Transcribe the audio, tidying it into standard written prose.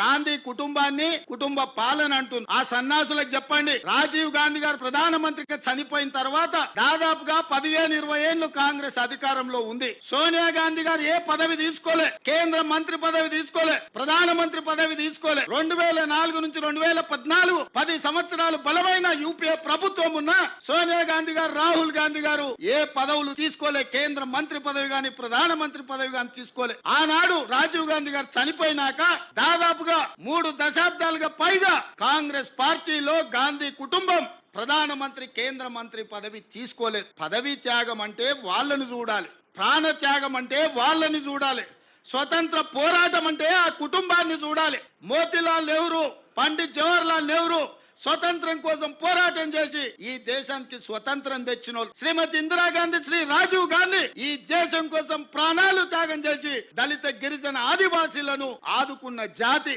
గాంధీ కుటుంబాన్ని కుటుంబ పాలన అంటుంది. ఆ సన్నాసులకు చెప్పండి, రాజీవ్ గాంధీ గారు ప్రధానమంత్రిగా చనిపోయిన తర్వాత దాదాపుగా 15-20 ఏళ్లు కాంగ్రెస్ అధికారంలో ఉంది. సోనియా గాంధీ గారు ఏ పదవి తీసుకోలే, కేంద్ర మంత్రి పదవి తీసుకోలే, ప్రధానమంత్రి పదవి తీసుకోలే. 2004 నుంచి 2014 10 సంవత్సరాలు బలమైన యూపీఏ ప్రభుత్వం ఉన్న సోనియా గాంధీ గారు, రాహుల్ గాంధీ గారు ఏ పదవులు తీసుకోలే. కేంద్ర మంత్రి పదవి గాని ప్రధానమంత్రి పదవి గాని తీసుకోలే. ఆనాడు రాజీవ్ గాంధీ గారు చనిపోయినాక దాదాపుగా 3 దశాబ్దాలుగా పైగా కాంగ్రెస్ పార్టీలో గాంధీ కుటుంబం ప్రధానమంత్రి, కేంద్ర మంత్రి పదవి తీసుకోలేదు. పదవి త్యాగం అంటే వాళ్ళని చూడాలి, ప్రాణ త్యాగం అంటే వాళ్ళని చూడాలి, స్వతంత్ర పోరాటం అంటే ఆ కుటుంబాన్ని చూడాలి. మోతీలాల్ నెహ్రూ, పండిత్ జవహర్లాల్ నెహ్రూ స్వతంత్రం కోసం పోరాటం చేసి ఈ దేశానికి స్వతంత్రం తెచ్చిన శ్రీమతి ఇందిరాగాంధీ, శ్రీ రాజీవ్ గాంధీ ఈ దేశం కోసం ప్రాణాలు త్యాగం చేసి దళిత, గిరిజన, ఆదివాసీలను ఆదుకున్న జాతి.